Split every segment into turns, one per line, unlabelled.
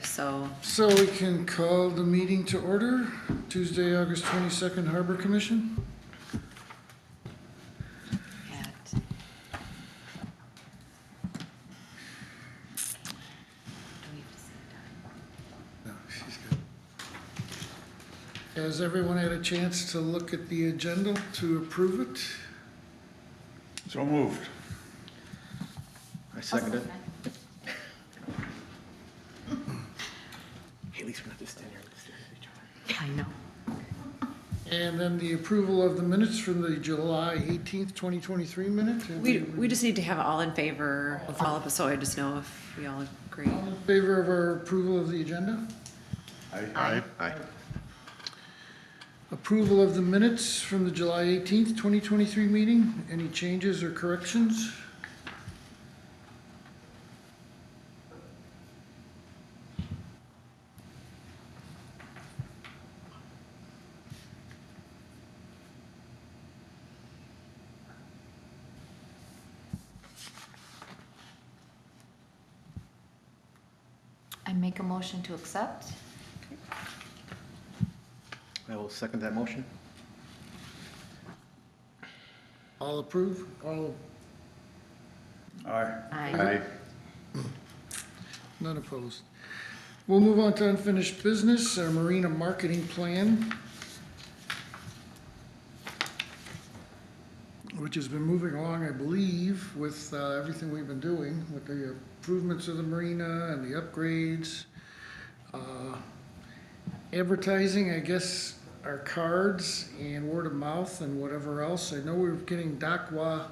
so.
So we can call the meeting to order, Tuesday, August 22nd, Harbor Commission.
at- Do we have to say time?
No, she's good. Has everyone had a chance to look at the agenda to approve it?
So moved.
I second it. Hey, at least we're not just standing here staring at each other.
I know.
And then the approval of the minutes from the July 18th, 2023 minute? Have
We just need to have all in favor, all of us, so I just know if we all agree.
All in favor of our approval of the agenda?
Aye.
Aye.
Approval of the minutes from the July 18th, 2023 meeting. Any changes or corrections?
I make a motion to accept.
I will second that motion.
All approve? All,
Aye.
Aye.
none opposed. We'll move on to unfinished business, our marina marketing plan, which has been moving along, I believe, with everything we've been doing, with the improvements of the marina and the upgrades. Advertising, I guess, our cards and word of mouth and whatever else. I know we're getting DACWA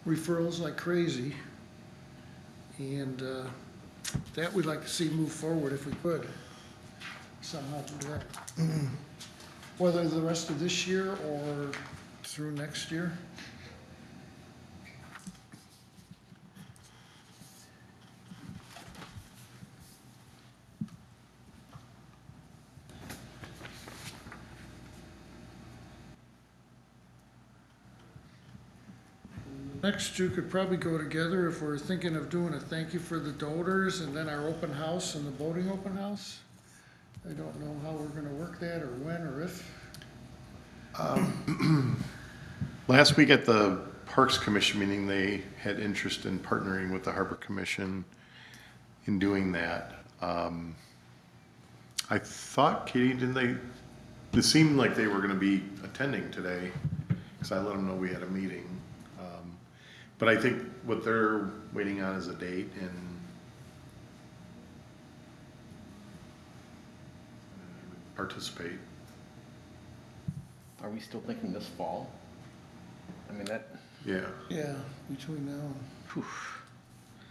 referrals like crazy. And that we'd like to see move forward if we could somehow do that. Whether the rest of this year or through next year. Next two could probably go together if we're thinking of doing a thank you for the donors and then our open house and the boating open house. I don't know how we're gonna work that or when or if.
Last week at the Parks Commission meeting, they had interest in partnering with the Harbor Commission in doing that. I thought, Katie, it seemed like they were gonna be attending today, because I let them know we had a meeting. But I think what they're waiting on is a date and participate.
Are we still thinking this fall? I mean, that,
Yeah.
Yeah, between now and.
whew.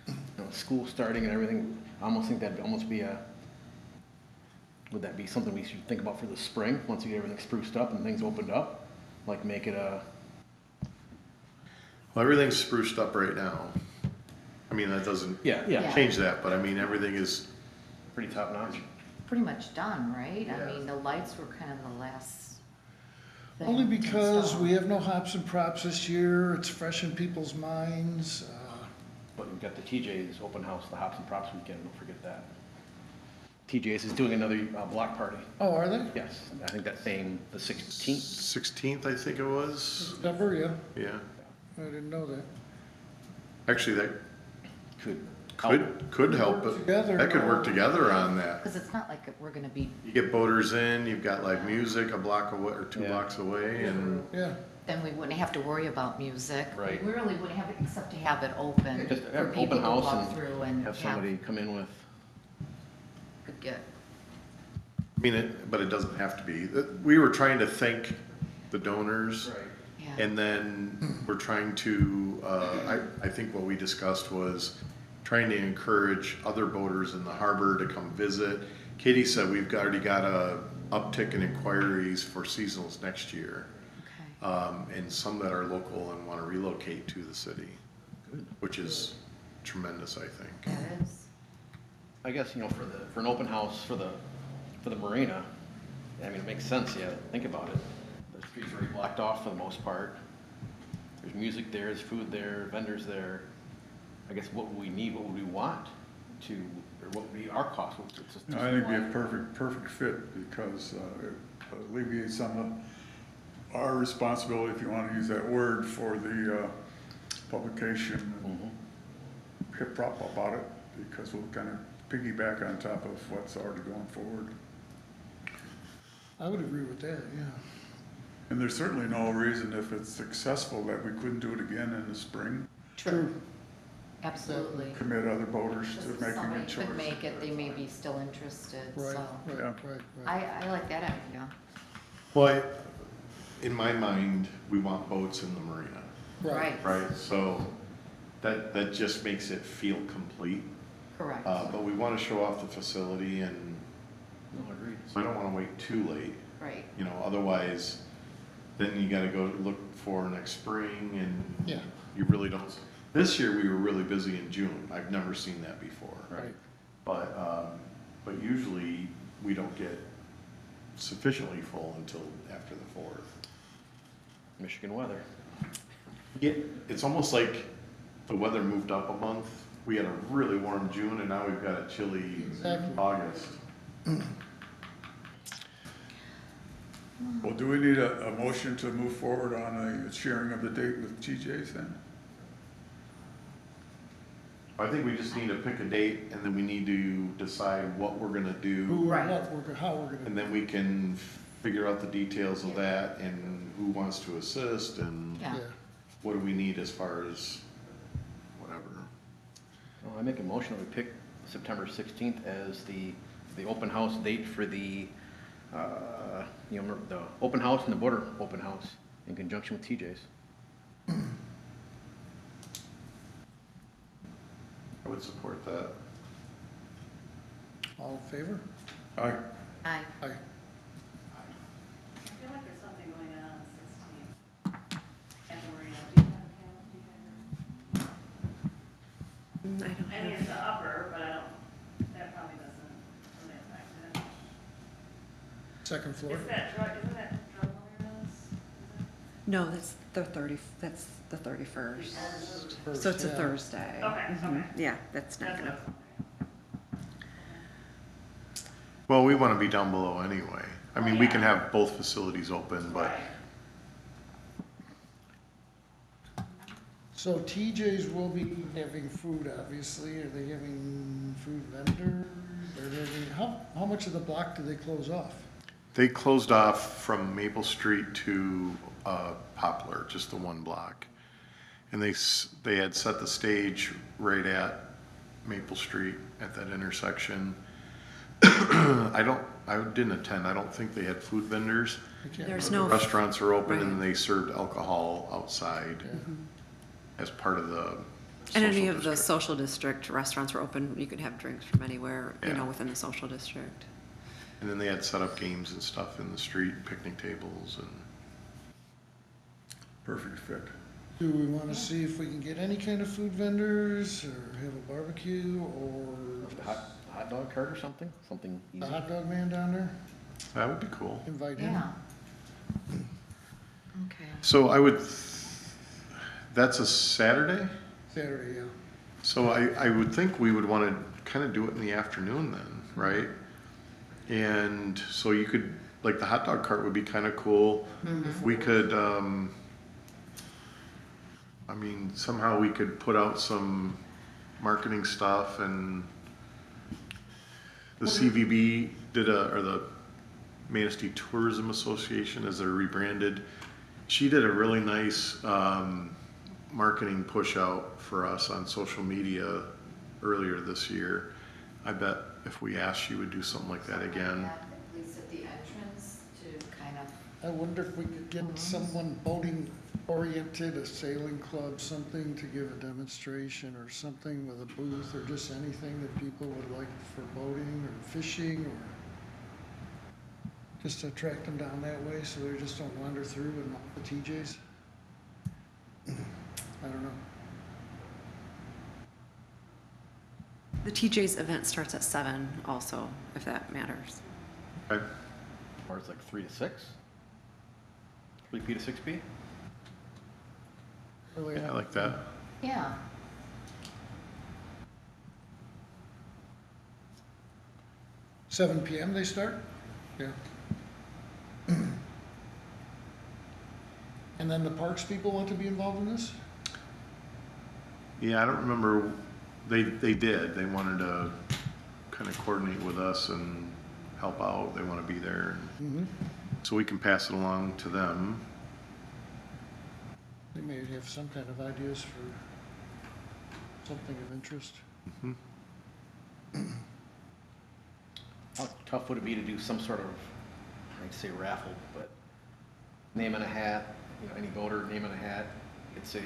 You know, school starting and everything, I almost think that'd almost be would that be something we should think about for the spring, once we get everything spruced up and things opened up? Like make it
Well, everything's spruced up right now. I mean, that doesn't
yeah,
change that, but I mean, everything is,
pretty top notch.
Pretty much done, right? I
Yeah.
mean, the lights were kind of the last thing
Only
to
because
install.
we have no hops and props this year, it's fresh in people's minds.
But we've got the TJ's open house, the Hops and Props weekend, don't forget that. TJ's is doing another block party.
Oh, are they?
Yes, I think that same, the 16th.
16th, I think it was.
September, yeah,
Yeah.
I didn't know that.
Actually, that
Could.
could help, but
Together.
that could work together on that.
Cause it's not like we're gonna be,
You get boaters in, you've got like music a block away or two
Yeah.
blocks away, and
Yeah,
then we wouldn't have to worry about music.
Right.
We really wouldn't have, except to have it open
Just
for
have
people
open
to
house
walk
and
through and
have somebody come in with,
could get.
I mean, but it doesn't have to be. We were trying to thank the donors,
Yeah.
and then we're trying to, I think what we discussed was trying to encourage other boaters in the harbor to come visit. Katie said we've already got a uptick in inquiries for seasonals next year.
Okay.
And some that are local and want to relocate to the city, which is tremendous, I think.
That is.
I guess, you know, for an open house for the marina, I mean, it makes sense, yeah, think about it. The streets are already blocked off for the most part. There's music there, there's food there, vendors there. I guess what would we need, what would we want to what would be our cost? It's just-
No, I think it'd be a perfect fit because it alleviates some of our responsibility, if you want to use that word, for the publication and hip hop about it, because we'll kind of piggyback on top of what's already going forward.
I would agree with that, yeah.
And there's certainly no reason, if it's successful, that we couldn't do it again in the spring,
True. Absolutely.
commit other voters to
Just
making a
somebody
choice.
could make it, they may be still interested,
Right,
so.
right,
Yeah.
right.
I like that idea.
Well, in my mind, we want boats in the marina,
Right,
right? So that just makes it feel complete.
correct.
But we want to show off the facility, and
No, agreed.
so I don't want to wait too late.
Right.
You know, otherwise, then you gotta go look for next spring, and
Yeah.
you really don't. This year, we were really busy in June. I've never seen that before.
Right.
But usually, we don't get sufficiently full until after the 4th.
Michigan weather.
It's almost like the weather moved up a month. We had a really warm June, and now we've got a chilly
Exactly.
August.
Well, do we need a motion to move forward on a sharing of the date with TJ's then?
I think we just need to pick a date, and then we need to decide what we're gonna do.
Who, and
Right.
what, how we're
And
gonna,
then we can figure out the details of that, and who wants to assist, and
Yeah.
yeah.
what do we need as far as whatever.
Well, I make a motion that we pick September 16th as the open house date for the, the open house and the border open house in conjunction with TJ's.
I would support that.
All in favor?
Aye.
Aye.
Aye.
I feel like there's something going on the 16th at the marina. Do you have a calendar?
I don't
I mean,
have,
it's the upper, but I don't, that probably doesn't really affect it.
Second floor?
Isn't that drug awareness?
no, that's the 31st.
First,
So it's a
yeah.
Thursday.
Okay,
Mhm.
okay.
Yeah, that's not
That's
gonna,
Well, we wanna be down below anyway. I mean, we
Yeah.
can have both facilities open, but
Right.
So TJ's will be having food, obviously. Are they having food vendors? Are they having, how much of the block do they close off?
they closed off from Maple Street to Poplar, just the one block. And they had set the stage right at Maple Street at that intersection. I didn't attend. I don't think they had food vendors.
I can't
There's
remember.
no-
Restaurants are open, and
Right.
they served alcohol outside
Yeah.
as part of the
and any
social
of the
district.
social district restaurants were open, you could have drinks from anywhere, you
Yeah.
know, within the social district.
And then they had set up games and stuff in the street, picnic tables, and
Perfect fit.
Do we want to see if we can get any kind of food vendors or have a barbecue or
Hot dog cart or something? Something easy.
the hot dog man down there?
that would be cool.
Invite him?
Yeah. Okay.
So that's a Saturday?
Saturday, yeah.
So I would think we would want to kind of do it in the afternoon then, right? And so you could, like, the hot dog cart would be kind of cool. We could, I mean, somehow we could put out some marketing stuff, and the CVB or the Manistee Tourism Association, as they're rebranded, she did a really nice marketing push out for us on social media earlier this year. I bet if we asked, she would do something like that again.
At least at the entrance to kind of,
I wonder if we could get someone boating oriented, a sailing club, something to give a demonstration or something with a booth or just anything that people would like for boating or fishing or just to attract them down that way so they just don't wander through and off the TJs. I don't know.
The TJ's event starts at 7 also, if that matters.
Okay.
Or it's like 3 to 6? 3P to 6P?
Really,
Yeah, I like that.
yeah.
7 PM they start? Yeah. And then the parks people want to be involved in this?
Yeah, I don't remember, they did, they wanted to kind of coordinate with us and help out, they want to be there.
Mm-hmm.
So we can pass it along to them.
They may have some kind of ideas for something of interest.
How tough would it be to do some sort of, I'd say raffle, but name in a hat, you know, any voter, name in a hat, it's a,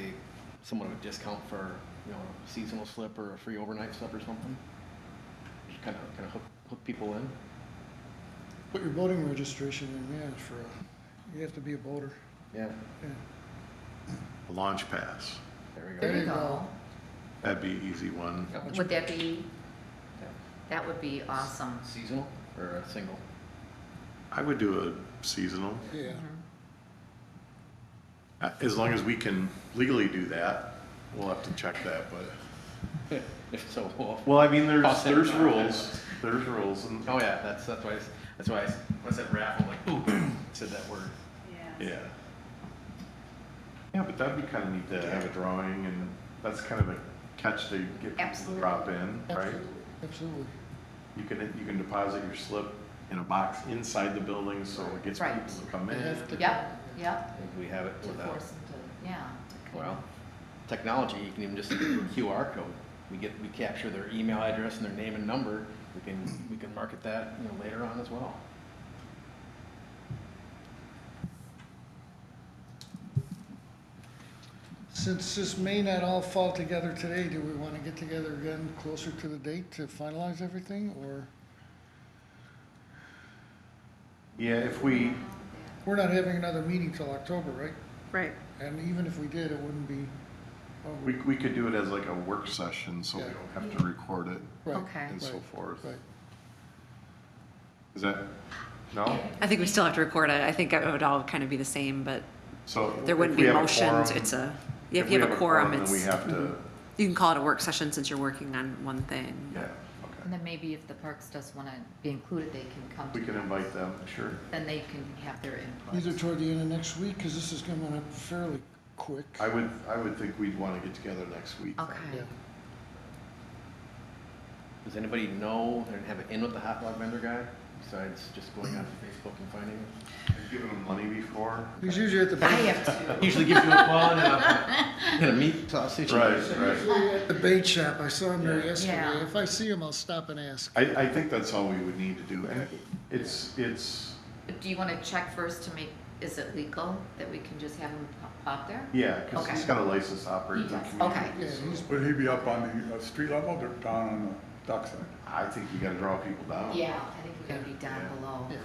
somewhat of a discount for, you know, a seasonal slip or a free overnight slip or something? Just kind of hook people in?
Put your voting registration in, yeah, for a, you have to be a voter.
Yeah,
Yeah.
A launch pass,
there we go.
There you go.
that'd be an easy one.
Would that be, that would be awesome.
Seasonal or a single?
I would do a seasonal,
Yeah.
as long as we can legally do that, we'll have to check that, but.
If so,
Well, I mean,
Cost
there's
center.
rules, and,
oh yeah, that's why when I said raffle, like, ooh, said that word.
Yeah.
yeah. Yeah, but that'd be kind of neat to have a drawing, and that's kind of a catch to get people to
Absolutely.
drop in, right?
Absolutely.
You can deposit your slip in a box inside the building, so it gets
Right.
people to come
They
in.
have to-
Yep, yep.
We have it
To
without,
force them to, yeah.
well, technology, you can even just do a QR code. We capture their email address and their name and number. We can market that, you know, later on as well.
Since this may not all fall together today, do we want to get together again closer to the date to finalize everything, or?
Yeah, if we,
We're not having another meeting till October, right?
Right.
And even if we did, it wouldn't be. oh,
we could do it as like a work session, so we
Yeah.
don't have to record it
Right,
Okay.
and so
Right.
forth.
right.
Is that, no?
I think we still have to record it. I think it would all kind of be the same, but
So.
there wouldn't
if we
be
have a
motions.
quorum-
It's a, yeah, if you
we
have a quorum,
then we
it's,
have to,
you can call it a work session since you're working on one thing.
yeah,
And
okay.
then maybe if the parks does want to be included, they can come.
We
to
can
us.
invite them, sure.
Then they can have their input.
Either toward the end of next week, because this is coming up fairly quick.
I would think we'd want to get together next week. then.
Okay.
Yeah.
Does anybody know and have an in with the hot dog vendor guy, besides just going on Facebook and finding him?
Have you given them money before?
He's usually at the
I
bait,
have to.
Usually gives you a call and a meat sausage.
Right, right.
usually at the bait shop. I saw him there
Yeah.
yesterday.
Yeah.
If I see him, I'll stop and ask.
I think that's all we would need to do, and it's,
Do you want to check first to make, is it legal that we can just have them pop there?
yeah, because
Okay.
he's got a license to operate in the
He does,
community.
okay.
Yeah, he's,
Would he be up on the street level or down on the dock side?
I think you gotta draw people down.
Yeah, I think we're gonna be down
Yeah.
below.
yeah.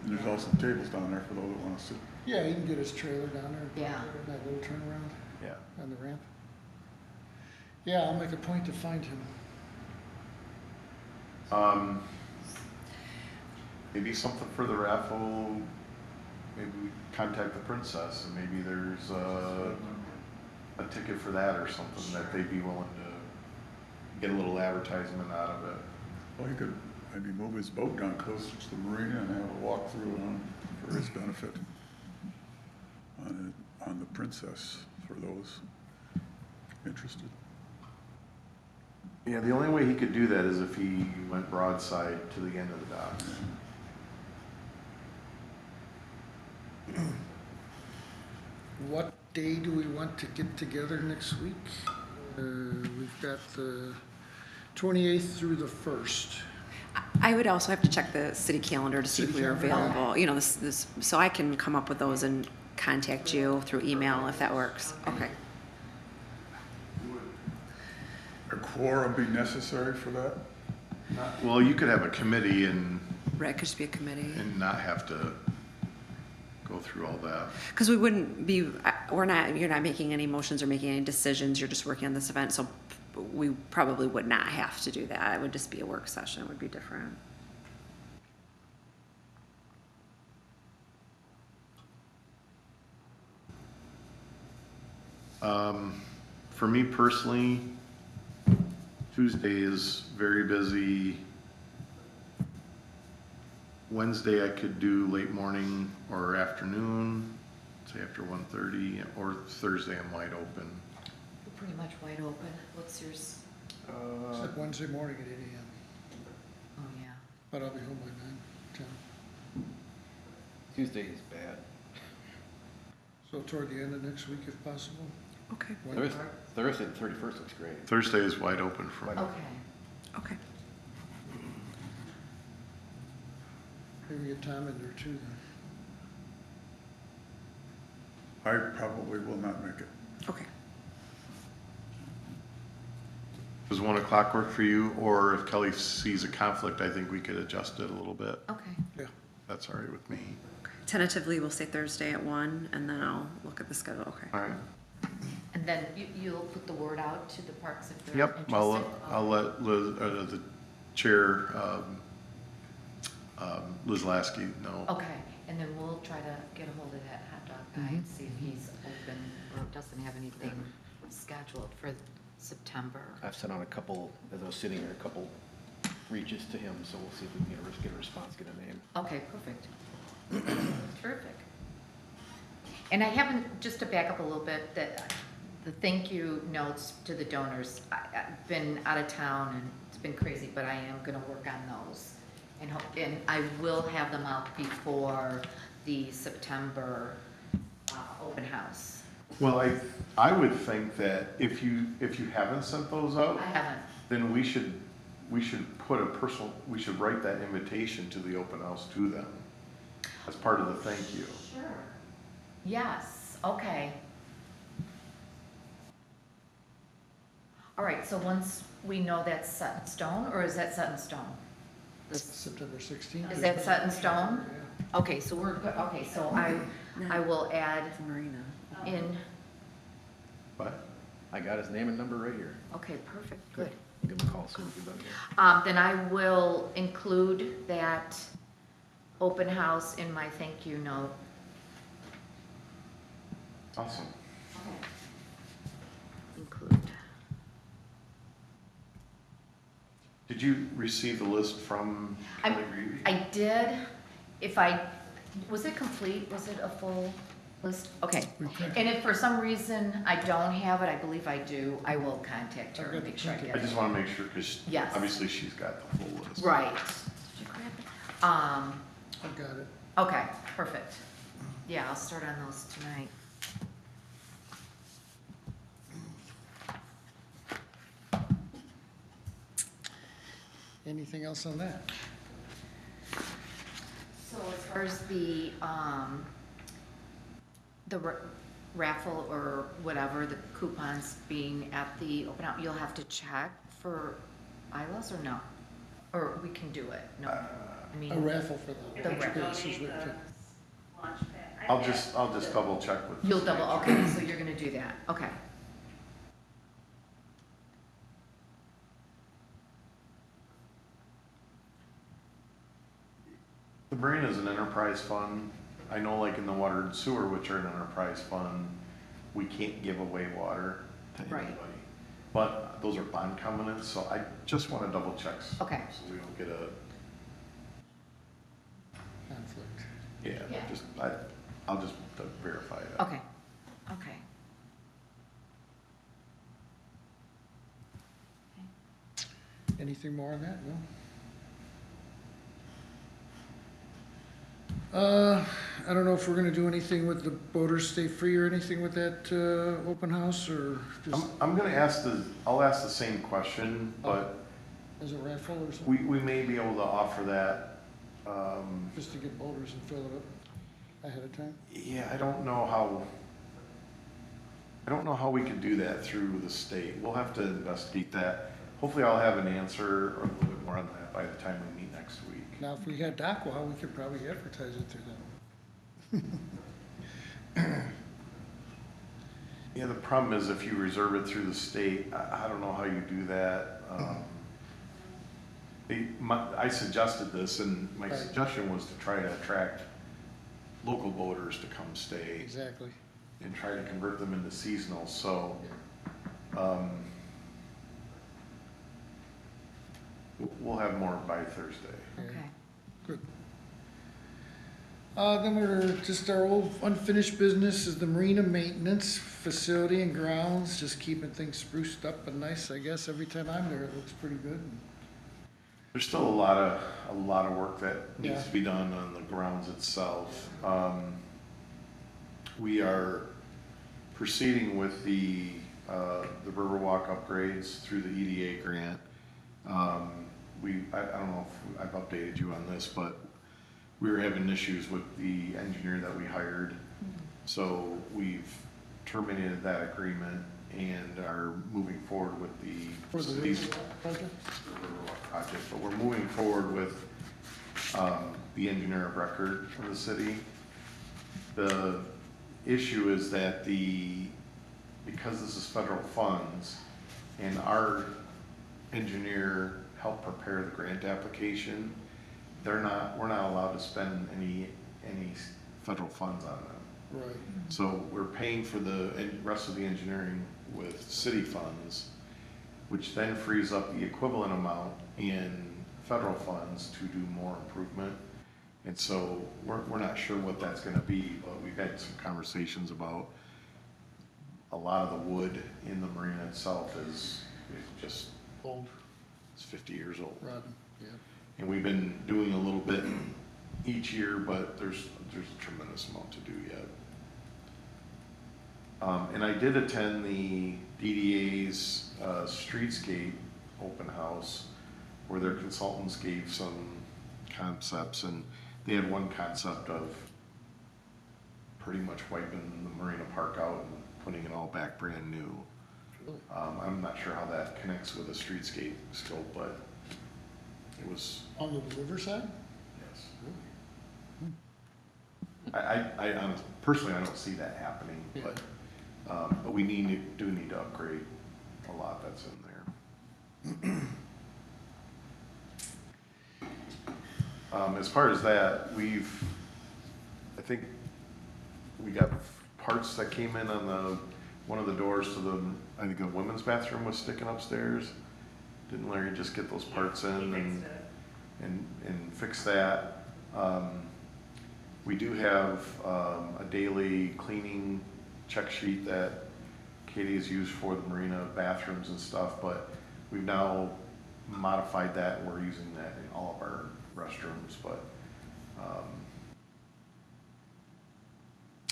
And there's also tables down there for those that want to sit.
Yeah, he can get his trailer down there.
Yeah.
That little turnaround
Yeah.
on the ramp. Yeah, I'll make a point to find him.
Maybe something for the raffle, maybe we contact the princess and maybe there's a ticket for that or something that they'd be willing to get a little advertisement out of it.
Well, he could maybe move his boat down closer to the marina and have a walk through for his benefit on the Princess for those interested.
Yeah, the only way he could do that is if he went broadside to the end of the dock.
What day do we want to get together next week? We've got the 28th through the 1st.
I would also have to check the city calendar to see if
City
we are
calendar.
available, you know, this, so I can come up with those and contact you through email if that works. Okay.
A quorum be necessary for that?
Well, you could have a committee and
Right, could just be a committee.
not have to go through all that.
Because we wouldn't be, you're not making any motions or making any decisions, you're just working on this event, so we probably would not have to do that. It would just be a work session, it would be different.
For me personally, Tuesday is very busy. Wednesday I could do late morning or afternoon, say after 1:30, or Thursday I'm wide open.
We're pretty much wide open. What's yours?
Except Wednesday morning at 8 AM,
Oh, yeah.
but I'll be home by 9, 10.
Tuesday is bad.
So toward the end of next week if possible.
Okay,
Thursday, the 31st looks great.
Thursday is wide open for me.
Okay.
okay.
Maybe get Tom in there too then.
I probably will not make it.
Okay.
Does 1 o'clock work for you, or if Kelly sees a conflict, I think we could adjust it a little bit.
Okay.
Yeah.
That's all right with me.
Tentatively, we'll say Thursday at 1, and then I'll look at the schedule, okay.
All right.
And then you'll put the word out to the parks if they're
Yep,
interested?
I'll let Liz, the chair, Liz Lasky know.
Okay, and then we'll try to get a hold of that hot dog guy and see if he's open or doesn't have anything scheduled for September.
I've sent out a couple, as I was sitting here, a couple reaches to him, so we'll see if we can get a response, get a name.
Okay, perfect. Terrific. And I haven't, just to back up a little bit, that the thank you notes to the donors, I've been out of town and it's been crazy, but I am gonna work on those. And I will have them out before the September open house.
Well, I would think that if you haven't sent those out,
I haven't.
then we should put we should write that invitation to the open house to them as part of the thank you.
Sure. Yes, okay. All right, so once we know that's set in stone, or is that set in stone? This-
September 16th.
Is that set in stone?
Yeah.
Okay, so we're good, okay, so I will add
Marina.
in,
But
I got his name and number right here.
okay, perfect, good.
Give him a call as soon as we're done here.
Then I will include that open house in my thank you note.
awesome.
Include.
Did you receive the list from Kelly Reeve?
I did, was it complete, was it a full list? Okay,
We printed.
and if for some reason I don't have it, I believe I do, I will contact her
I've
and
got
make sure I
the
get
I
it.
just want to make sure, because
Yes.
obviously she's got the full list.
Right.
I've got it.
Okay, perfect. Yeah, I'll start on those tonight.
Anything else on that?
So as far as the raffle or whatever, the coupons being at the open house, you'll have to check for ILS or no? Or we can do it, no? I mean,
A raffle for the
The
lunch
raffle.
passes with the-
Launch pad.
I'll just double check with.
you'll double, okay, so you're gonna do that, okay.
The Marina is an enterprise fund. I know like in the water and sewer, which are an enterprise fund, we can't give away water to
Right.
anybody. But those are bond covenants, so I just want to double check.
Okay.
So we don't get a,
conflict.
Yeah.
I'll just verify it.
Okay, okay.
Anything more on that? No? I don't know if we're gonna do anything with the Boaters Stay Free or anything with that, open house, or just
I'm gonna I'll ask the same question, but
as a raffle or something?
we may be able to offer that.
Just to get boaters and fill it up ahead of time?
Yeah, I don't know how we could do that through the state. We'll have to investigate that. Hopefully I'll have an answer or a little bit more on that by the time we meet next week.
Now, if we had Dockwell, we could probably advertise it through them.
Yeah, the problem is if you reserve it through the state, I don't know how you do that. I suggested this, and my
Right.
suggestion was to try to attract local boaters to come stay
Exactly.
and try to convert them into seasonal, so, we'll have more by Thursday.
Yeah.
Okay.
Good. Then we're, just our old unfinished business is the marina maintenance facility and grounds, just keeping things spruced up and nice, I guess. Every time I'm there, it looks pretty good.
There's still a lot of work that needs
Yeah.
to be done on the grounds itself. We are proceeding with the Riverwalk upgrades through the EDA grant. I don't know if I've updated you on this, but we were having issues with the engineer that we hired. So we've terminated that agreement and are moving forward with the
For the
city's
Riverwalk project?
Riverwalk project, but we're moving forward with the engineer of record for the city. The issue is that because this is federal funds and our engineer helped prepare the grant application, we're not allowed to spend any federal funds on them.
Right.
So we're paying for the rest of the engineering with city funds, which then frees up the equivalent amount in federal funds to do more improvement. And so we're not sure what that's gonna be, but we've had some conversations about a lot of the wood in the marina itself is just,
Old,
it's 50 years old.
rotten, yeah.
And we've been doing a little bit each year, but there's a tremendous amount to do yet. And I did attend the DDA's Streetscape open house, where their consultants gave some concepts, and they had one concept of pretty much wiping the Marina Park out and putting it all back brand new.
Really?
I'm not sure how that connects with a streetscape scope, but it was,
On the riverside?
yes. I personally, I don't see that happening, but we do need to upgrade a lot that's in there. As far as that, I think we got parts that came in on one of the doors to I think the women's bathroom was sticking upstairs. Didn't Larry just get those parts in
He
and?
fixed it.
And fix that. We do have a daily cleaning check sheet that Katie has used for the marina bathrooms and stuff, but we've now modified that and we're using that in all of our restrooms, but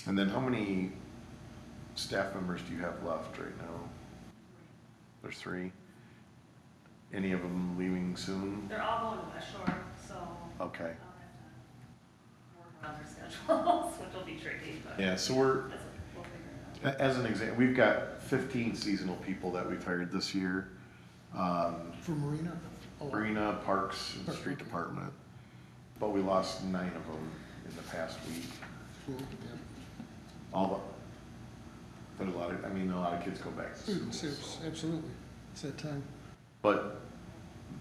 and then how many staff members do you have left right now? There's 3. Any of them leaving soon?
They're all going to West Shore, so
Okay.
I'll have to work around their schedules, which will be tricky, but
Yeah, so
we'll figure it out.
as an example, we've got 15 seasonal people that we've hired this year.
For marina? Oh,
Marina, Parks, and Street
Okay.
Department. But we lost 9 of them in the past week.
cool, yeah.
But a lot of kids go back to
Students,
school.
yes,
So.
absolutely. It's that time.
But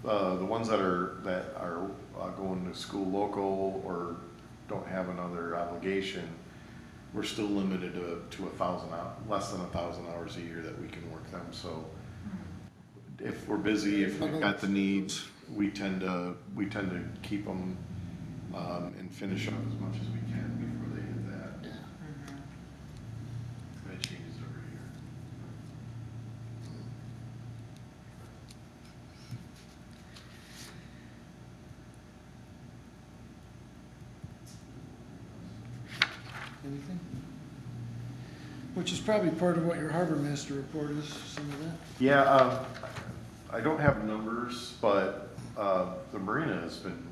the ones that are going to school local or don't have another obligation, we're still limited to less than 1,000 hours a year that we can work them. So if we're busy, if we've got the needs, we tend to keep them and finish up as much as we can before they hit that.
Yeah.
That changes every year.
Anything? Which is probably part of what your harbor master report is, some of that.
Yeah, I don't have numbers, but the marina has been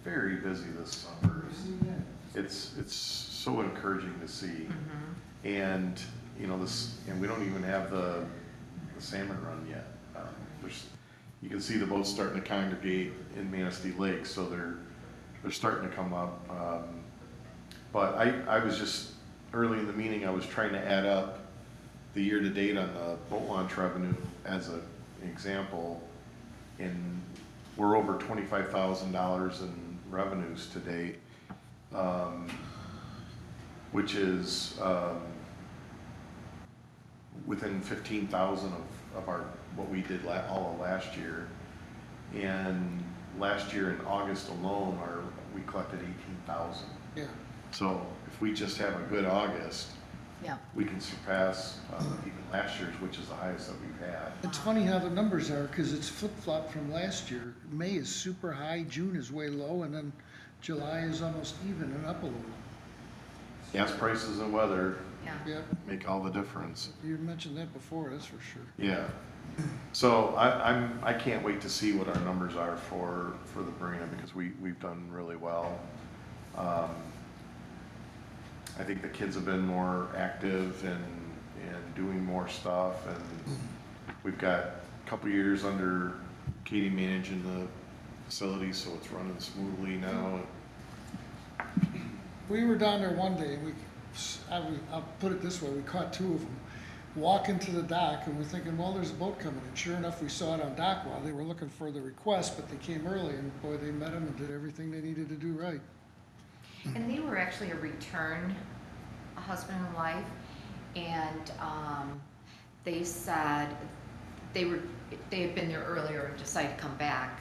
very busy this summer. It's so encouraging to see. And, and we don't even have the salmon run yet. You can see the boats starting to congregate in Manistee Lake, so they're starting to come up. But I was just, early in the meeting, I was trying to add up the year-to-date on the boat launch revenue as an example, and we're over $25,000 in revenues to date, which is within 15,000 of what we did all of last year. And last year in August alone, we collected 18,000.
Yeah,
So if we just have a good August,
Yeah.
we can surpass even last year's, which is the highest that we've had.
It's funny how the numbers are, because it's flip-flopped from last year. May is super high, June is way low, and then July is almost even and up a little.
Gas prices and weather
Yeah.
Yep,
make all the difference.
you mentioned that before, that's for sure.
Yeah. So I can't wait to see what our numbers are for the marina, because we've done really well. I think the kids have been more active and doing more stuff, and we've got a couple years under Katie managing the facility, so it's running smoothly now.
We were down there one day, and I'll put it this way, we caught two of them walking to the dock, and we're thinking, well, there's a boat coming, and sure enough, we saw it on dock while they were looking for the request, but they came early, and boy, they met them and did everything they needed to do right.
And they were actually a return husband and wife, and they said they had been there earlier and decided to come back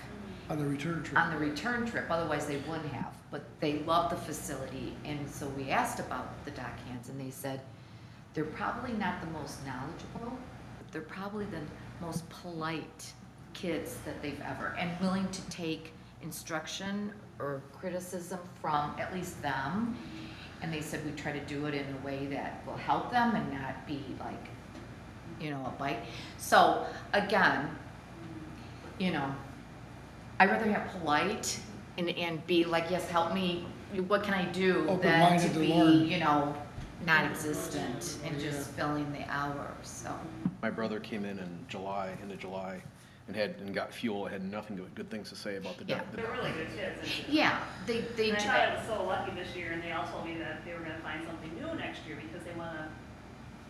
On the return trip.
on the return trip, otherwise they wouldn't have. But they love the facility, and so we asked about the dock hands, and they said they're probably not the most knowledgeable, but they're probably the most polite kids that they've ever, and willing to take instruction or criticism from at least them. And they said we try to do it in a way that will help them and not be like, you know, a bite. So again, you know, I'd rather have polite and be like, yes, help me, what can I do, than
Open-minded
to
to
be,
learn.
you know, non-existent and just filling the hours, so.
My brother came in July, end of July, and got fuel, had nothing but good things to say about the
Yeah.
dock.
They're really good kids.
Yeah, they,
And I thought I was so lucky this year, and they all told me that they were gonna find something new next year because they wanna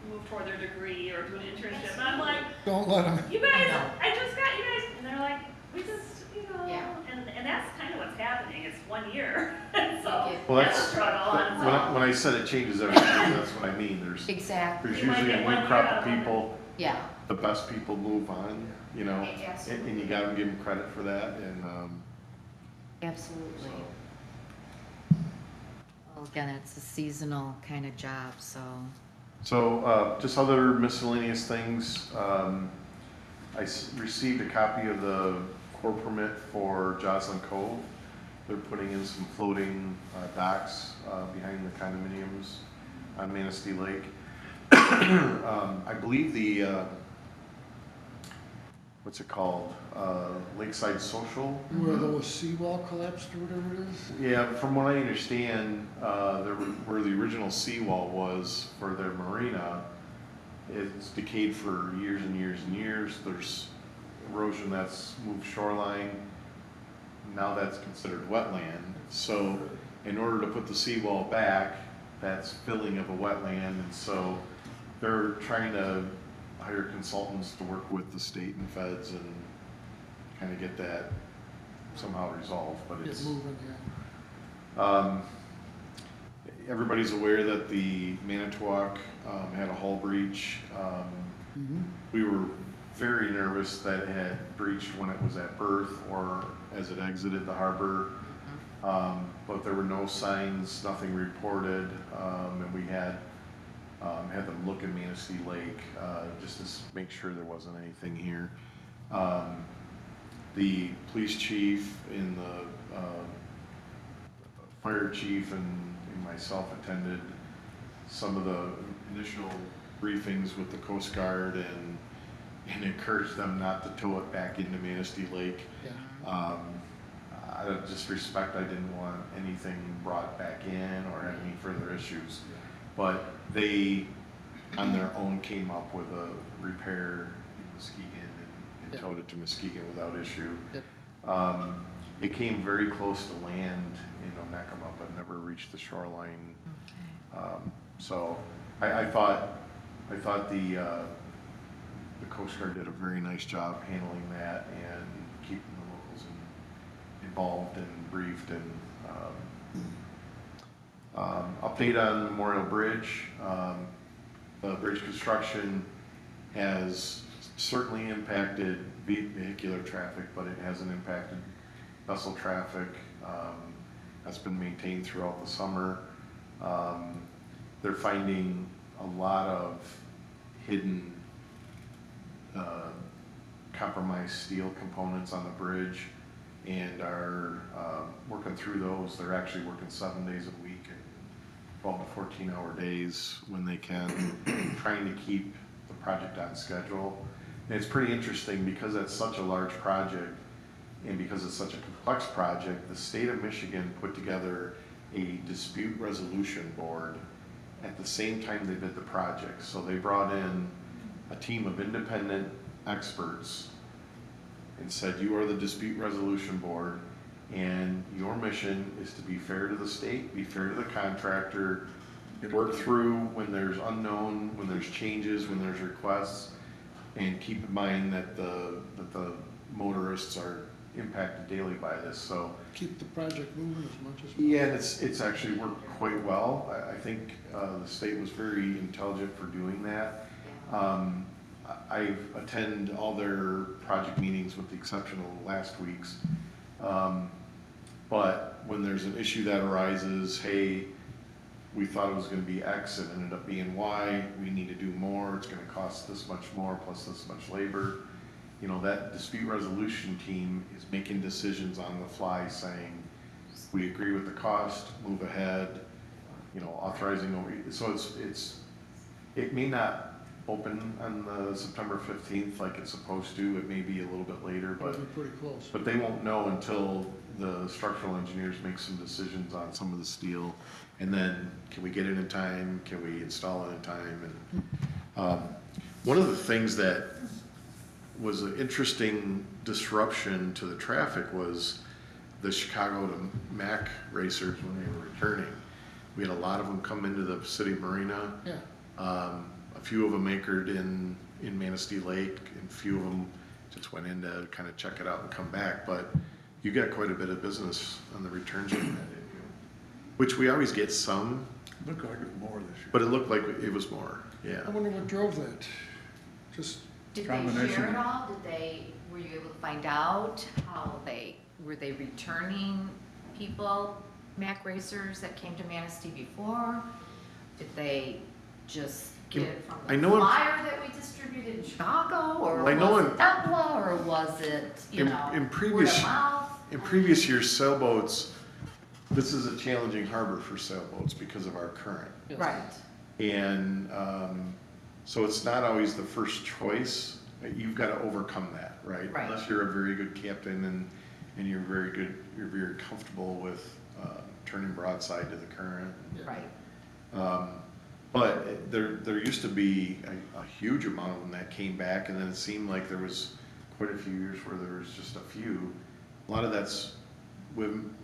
move toward their degree or do an internship. And I'm like,
Don't let them,
you guys, I just got you guys, and they're like, we just, you know,
Yeah.
and that's kind of what's happening. It's 1 year, and so
Yeah.
Well,
that's a struggle on its own.
when I said it changes everything, that's what I mean.
exactly,
There's
You might
usually a
get 1
new
year
crop
out
of
of it.
people.
yeah,
The best people move on, you know,
Absolutely.
and you gotta give them credit for that, and,
absolutely. Well, again, it's a seasonal kind of job, so.
So, just other miscellaneous things, received a copy of the core permit for Joslyn Cove. They're putting in some floating docks behind the condominiums on Manistee Lake. I believe the, what's it called, Lakeside Social?
where the seawall collapsed or whatever it is.
Yeah, from what I understand, where the original seawall was for their marina, it's decayed for years and years and years. There's erosion that's moved shoreline. Now that's considered wetland. So in order to put the seawall back, that's filling of a wetland. And so they're trying to hire consultants to work with the state and feds and kind of get that somehow resolved, but
Get
it's,
moving, yeah.
everybody's aware that the Manitowoc, had a hull breach.
Mhm.
We were very nervous that it had breached when it was at berth or as it exited the harbor. But there were no signs, nothing reported, and we had them look in Manistee Lake, just to make sure there wasn't anything here. The police chief and the fire chief and myself attended some of the initial briefings with the Coast Guard and encouraged them not to tow it back into Manistee Lake.
Yeah.
Out of just respect, I didn't want anything brought back in or have any further issues. But they, on their own, came up with a repair in Muskegon and
Yeah.
towed it to Muskegon without issue.
Yep.
It came very close to land in Onekama, but never reached the shoreline. So I thought the Coast Guard did a very nice job handling that and keeping the locals involved and briefed. And update on Memorial Bridge. The bridge construction has certainly impacted vehicular traffic, but it hasn't impacted vessel traffic. That's been maintained throughout the summer. They're finding a lot of hidden compromised steel components on the bridge and are working through those. They're actually working 7 days a week and 12 to 14-hour days when they can, trying to keep the project on schedule. And it's pretty interesting because that's such a large project and because it's such a complex project, the state of Michigan put together a dispute resolution board at the same time they did the project. So they brought in a team of independent experts and said, you are the dispute resolution board and your mission is to be fair to the state, be fair to the contractor, work through when there's unknown, when there's changes, when there's requests, and keep in mind that the motorists are impacted daily by this. So
Keep the project moving as much as possible.
yeah, and it's actually worked quite well. I think the state was very intelligent for doing that. I attend all their project meetings with the exception of last week's. But when there's an issue that arises, hey, we thought it was gonna be X, it ended up being Y, we need to do more, it's gonna cost this much more plus this much labor. You know, that dispute resolution team is making decisions on the fly saying, we agree with the cost, move ahead, you know, authorizing over, so it may not open on the September 15th like it's supposed to, it may be a little bit later,
It'll
but
be pretty close.
they won't know until the structural engineers make some decisions on some of the steel. And then, can we get it in time? Can we install it in time? And one of the things that was an interesting disruption to the traffic was the Chicago to Mac racers when they were returning. We had a lot of them come into the city marina.
Yeah,
A few of them anchored in Manistee Lake, and a few of them just went in to kind of check it out and come back. But you got quite a bit of business on the returns from that, didn't you? Which we always get some,
Looked like it was more this year.
but it looked like it was more, yeah.
I wonder what drove that. Just,
Did they
Combination.
share it all? Were you able to find out were they returning people, Mac racers that came to Manistee before? Did they just get it from
I
the
know in-
flyer that we distributed in Chicago? Or
I know
was
in-
it Epla, or was it,
In
word
previous-
of mouth?
In previous years, sailboats, this is a challenging harbor for sailboats because of our current.
Right,
And so it's not always the first choice. You've got to overcome that, right?
Right.
Unless you're a very good captain and you're very comfortable with turning broadside to the current.
right.
But there used to be a huge amount of them that came back, and then it seemed like there was quite a few years where there was just a few. A lot of that's wind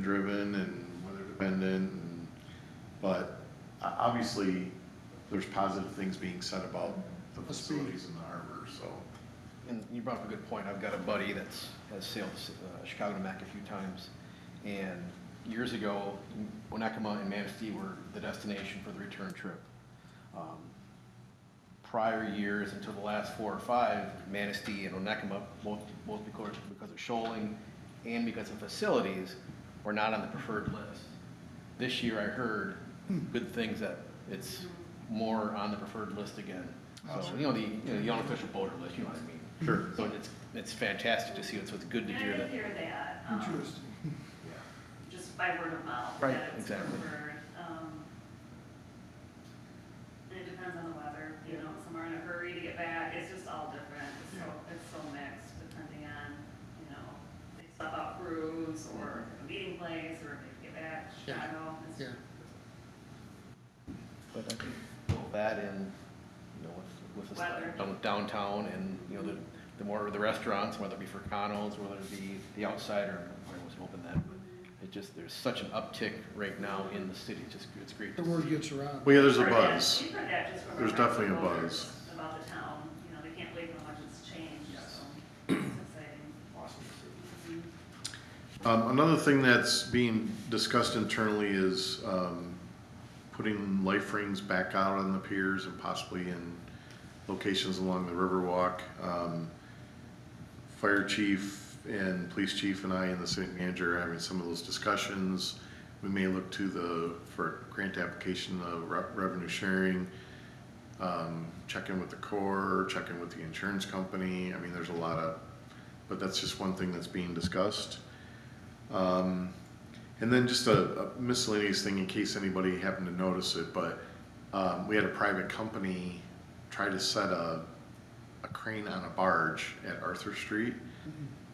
driven and weather dependent, but obviously there's positive things being said about the
Must be.
facilities in the harbor. So
And you brought up a good point. I've got a buddy has sailed Chicago to Mac a few times, and years ago, Winnetka and Manistee were the destination for the return trip. Prior years, until the last 4 or 5, Manistee and Winnetka, both because of shoaling and because of facilities, were not on the preferred list. This year, I heard good things that it's more on the preferred list again. So, the unofficial voter list, you know what I mean?
sure.
So it's fantastic to see it, so it's good to
Yeah,
hear
I
that.
did hear that.
interesting.
Just by word of mouth.
Right,
that it's
exactly.
preferred. And it depends on the weather, some are in a hurry to get back, it's just all different, it's so mixed, depending on, they sub out crews, or a meeting place, or if they get back to
Yeah.
Chicago. It's-
Yeah,
But I think both that and, with the
Weather.
downtown and, the more the restaurants, whether it be for Connell's, whether it be the Outsider, I wasn't open then, but there's such an uptick right now in the city, it's great.
the word gets around.
Well, yeah, there's a
We've heard that-
buzz.
We've heard that just from our
There's definitely a
regular
buzz.
voters about the town, they can't believe how much it's changed,
Yes.
so it's exciting.
Awesome.
Another thing that's being discussed internally is putting life rings back out on the piers and possibly in locations along the Riverwalk. Fire chief and police chief and I and the city manager are having some of those discussions. we may look to for grant application, the revenue sharing, check in with the Corps, check in with the insurance company. I mean, there's a lot of, but that's just one thing that's being discussed. And then just a miscellaneous thing in case anybody happened to notice it, but we had a private company try to set a crane on a barge at Arthur Street,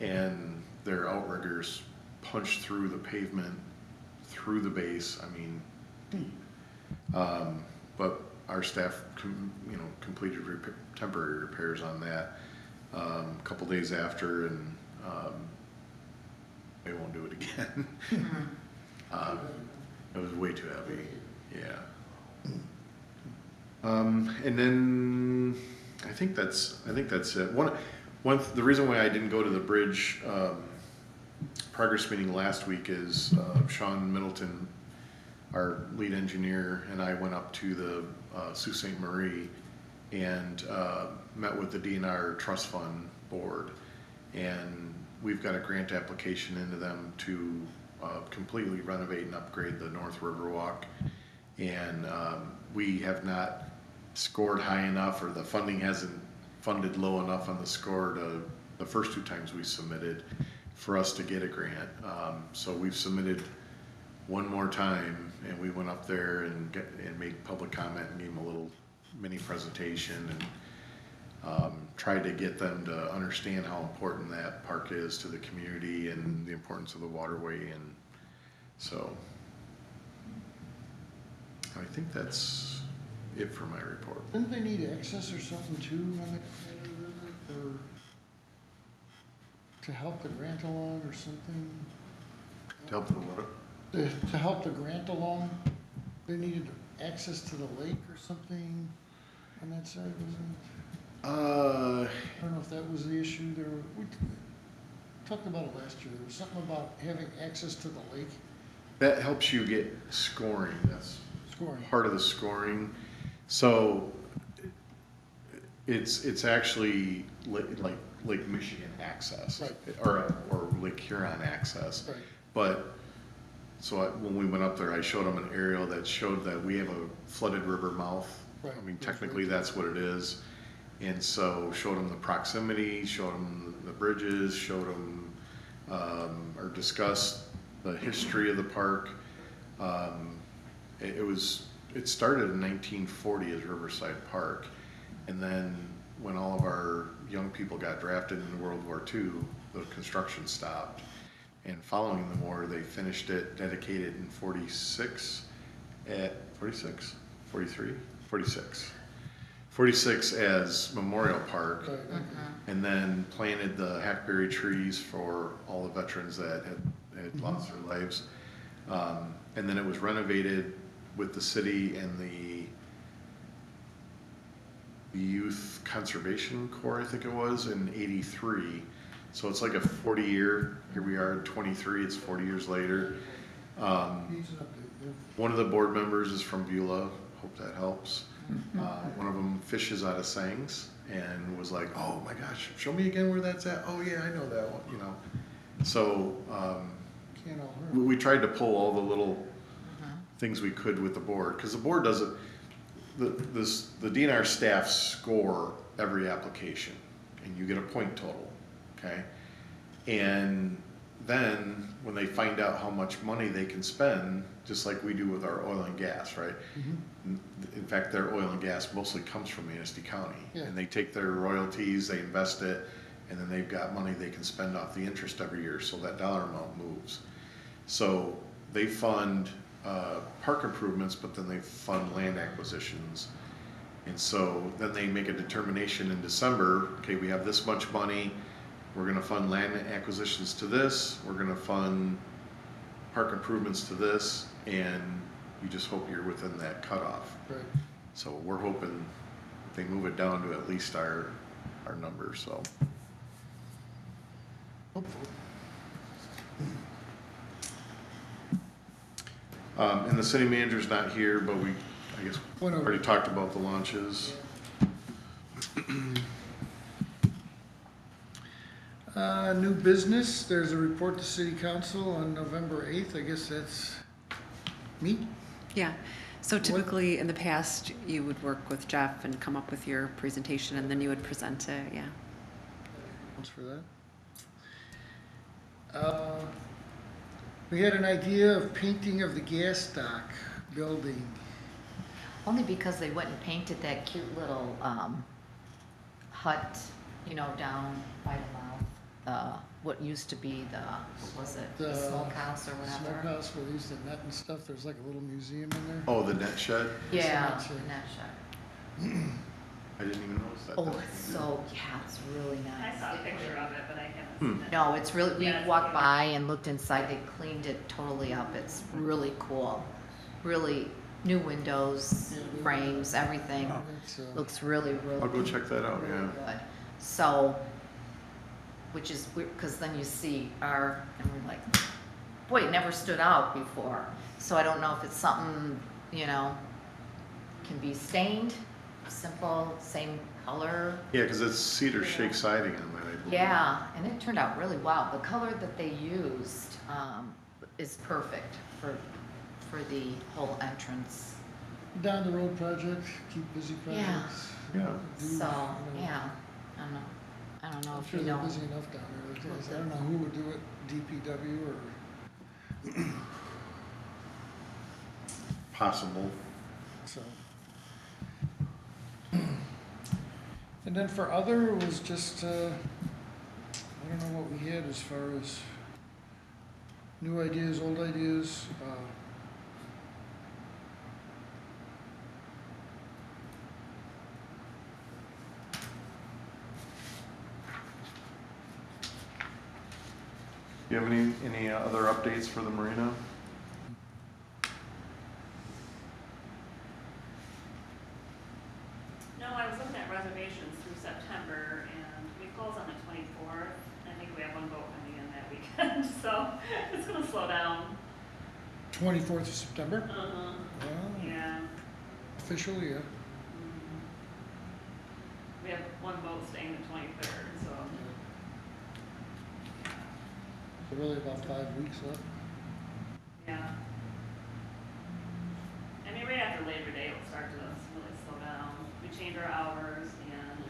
and their outriggers punched through the pavement, through the base, I mean, deep. But our staff, completed temporary repairs on that a couple days after, and they won't do it again. It was way too heavy, yeah. And then I think that's it. The reason why I didn't go to the bridge progress meeting last week is Sean Middleton, our lead engineer, and I went up to the Sault Ste. Marie and met with the DNR Trust Fund Board, and we've got a grant application into them to completely renovate and upgrade the North Riverwalk, and we have not scored high enough, or the funding hasn't funded low enough on the score to the first 2 times we submitted for us to get a grant. So we've submitted one more time, and we went up there and made public comment and gave them a little mini presentation, and tried to get them to understand how important that park is to the community and the importance of the waterway. And so I think that's it for my report.
Didn't they need access or something too on the river, or to help the grant along or something?
To help the water?
To help the grant along, they needed access to the lake or something on that side, wasn't it? I don't know if that was the issue there. We talked about it last year. There was something about having access to the lake.
That helps you get scoring. That's
Scoring.
part of the scoring. So it's actually like Lake Michigan access,
Right.
or Lake Huron access.
Right.
But when we went up there, I showed them an aerial that showed that we have a flooded river mouth.
Right.
I mean, technically that's what it is. And so showed them the proximity, showed them the bridges, showed them or discussed the history of the park. It started in 1940 as Riverside Park, and then when all of our young people got drafted in World War II, the construction stopped. And following the war, they finished it, dedicated in 46 as Memorial Park,
Right.
and then planted the hackberry trees for all the veterans that had lost their lives. And then it was renovated with the city and the Youth Conservation Corps, I think it was, in '83. So it's like a 40-year, here we are in '23, it's 40 years later. One of the board members is from Beulah, hope that helps. One of them fishes out of Sangs and was like, oh my gosh, show me again where that's at. Oh yeah, I know that one, So
Can't all hurt.
we tried to pull all the little things we could with the board, because the board doesn't, the DNR staff score every application, and you get a point total, okay? And then when they find out how much money they can spend, just like we do with our oil and gas, right? In fact, their oil and gas mostly comes from Manistee County.
Yeah.
And they take their royalties, they invest it, and then they've got money they can spend off the interest every year, so that dollar amount moves. So they fund park improvements, but then they fund land acquisitions. And so then they make a determination in December, okay, we have this much money, we're gonna fund land acquisitions to this, we're gonna fund park improvements to this, and you just hope you're within that cutoff.
Right.
So we're hoping they move it down to at least our number, so.
Hopefully.
And the city manager's not here, but I guess,
Went over.
already talked about the launches.
New business, there's a report to city council on November 8th. I guess that's Me?
Yeah. So typically, in the past, you would work with Jeff and come up with your presentation, and then you would present it, yeah.
Thanks for that. We had an idea of painting of the gas dock building.
Only because they went and painted that cute little, hut, you know, down by the mouth. What used to be what was it, the smokehouse or whatever?
Smokehouse where they used to net and stuff, there's like a little museum in there.
Oh, the net shed?
Yeah,
Not sure.
in that shed.
I didn't even notice that.
Oh,
That's
it's
pretty
so, yeah, it's really nice.
I saw a picture of it, but I haven't seen it.
No, it's really, we
Yeah, it's
walked
cute.
by and looked inside, they cleaned it totally up, it's really cool. Really, new windows,
Yeah,
frames, everything,
It's,
looks really, really.
I'll go check that out,
really
yeah.
good. So, which is weird, because then you see and we're like, boy, it never stood out before. So I don't know if it's something, you know, can be stained, simple, same color.
Yeah, because it's cedar shake siding on that, I believe.
Yeah, and it turned out really well. The color that they used is perfect for the whole entrance.
Down the road project, keep busy
Yeah.
projects.
Yeah.
So,
Do, you know,
yeah, I don't know
I'm
if
sure
you
they're
know.
busy enough down there. I don't know who would do it, DPW or,
Possible.
so. And then for other, it was just, I don't know what we had as far as new ideas, old ideas.
Do you have any other updates for the marina?
No, I was looking at reservations through September, and we close on the 24th. I think we have one boat coming in that weekend, so it's gonna slow down.
24th of September?
Uh-huh,
Wow.
yeah.
Officially, yeah.
Mhm. We have one boat staying the 23rd, so.
So really about 5 weeks left.
Yeah. I mean, right after Labor Day, it'll start to really slow down. We change our hours and.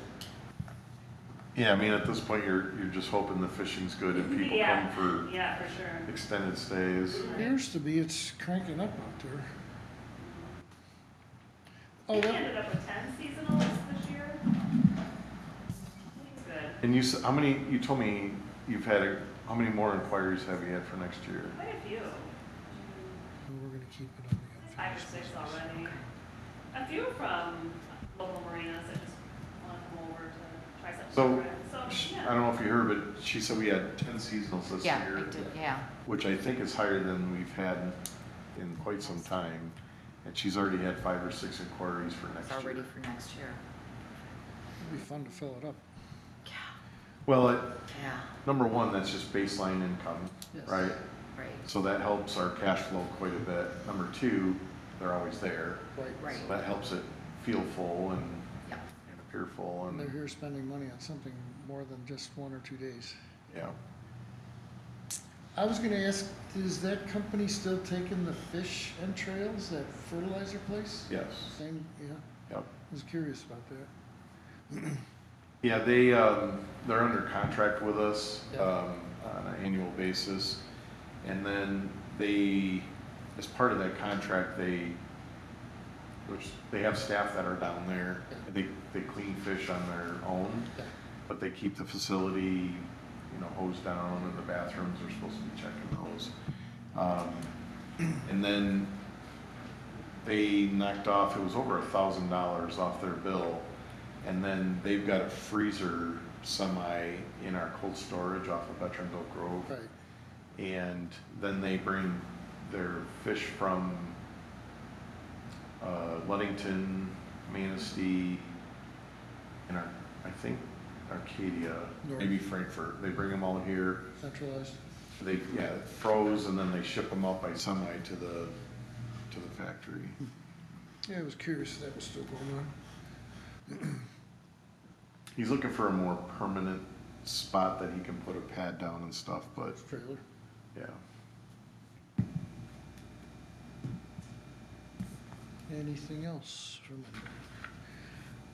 Yeah, I mean, at this point, you're just hoping the fishing's good and people
Yeah,
come
yeah, for sure.
for extended stays.
Appears to be, it's cranking up out there.
We
Oh, that,
ended up with 10 seasonals this year. I think it's good.
And you told me you've had, how many more inquiries have you had for next year?
Quite a few.
we're gonna keep it on the
5 or 6 already. A few from local marinas that just want to come over to try something
So,
different. So,
I
yeah.
don't know if you heard, but she said we had 10 seasonals this
Yeah,
year.
I did, yeah.
Which I think is higher than we've had in quite some time. And she's already had 5 or 6 inquiries for next
It's
year.
already for next year.
It'd be fun to fill it up.
Yeah,
Well,
yeah,
number one, that's just baseline income,
Yes.
right?
right,
So that helps our cash flow quite a bit. Number two, they're always there.
right.
So that helps it feel full and
Yep.
appear full
And they're
and,
here spending money on something more than just 1 or 2 days.
yeah.
I was gonna ask, is that company still taking the fish entrails, that fertilizer place?
Yes,
Same, yeah,
yep.
I was curious about that.
Yeah, they're under contract with us,
Yeah.
on an annual basis. And then they, as part of that contract, which they have staff that are down there.
Yeah.
They clean fish on their own,
Yeah.
but they keep the facility, hosed down, and the bathrooms are supposed to be checking those. And then they knocked off, it was over $1,000 off their bill. And then they've got a freezer semi in our cold storage off of Veterans Oak Grove.
Right,
And then they bring their fish from Ludington, Manistee, and I think Arcadia,
North.
maybe Frankfurt. They bring them all here.
centralized.
They, froze, and then they ship them up by semi to the factory.
Yeah, I was curious if that was still going on.
He's looking for a more permanent spot that he can put a pad down and stuff, but
Trailer.
yeah.
Anything else from anybody?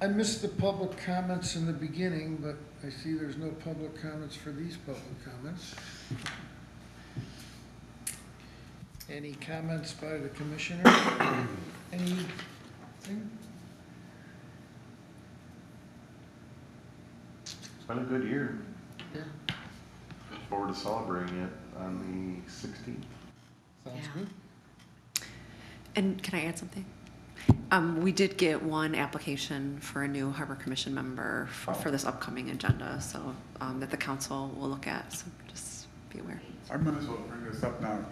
I missed the public comments in the beginning, but I see there's no public comments for these public comments. Any comments by the commissioner? Anything?
It's been a good year.
Yeah,
Look forward to celebrating it on the 16th.
sounds
Yeah.
good.
And can I add something? We did get one application for a new Harbor Commission member for this upcoming agenda, so, that the council will look at, so just be aware.
I might as well bring this up now.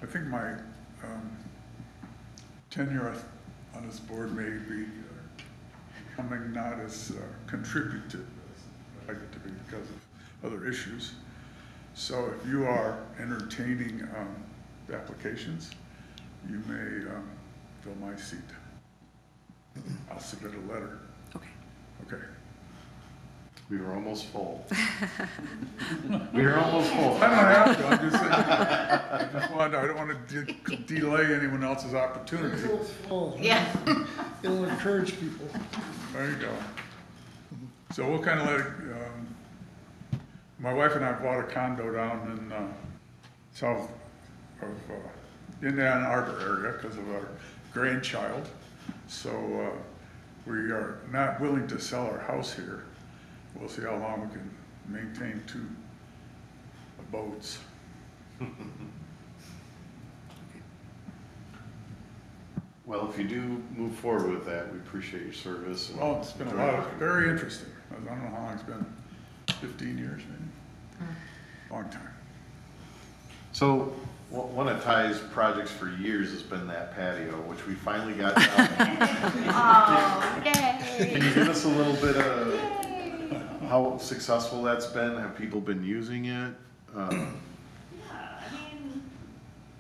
I think my tenure on this board may be becoming not as contributive as I'd like it to be because of other issues. So if you are entertaining applications, you may fill my seat. I'll submit a letter.
Okay.
Okay.
We were almost full. We were almost full.
I don't have to, I'm just saying, I don't want to delay anyone else's opportunity.
It's full.
Yeah.
It'll encourage people.
There you go. So we'll kind of let it, my wife and I bought a condo down in south of Indiana Harbor area because of our grandchild. So we are not willing to sell our house here. We'll see how long we can maintain 2 boats.
Well, if you do move forward with that, we appreciate your service. and
Well, it's been a lot of, very interesting. I don't know how long it's been, 15 years maybe? Long time.
So, one of Ty's projects for years has been that patio, which we finally got down.
Oh, yay.
Can you give us a little bit of how successful that's been? Have people been using it?
Yeah, I mean,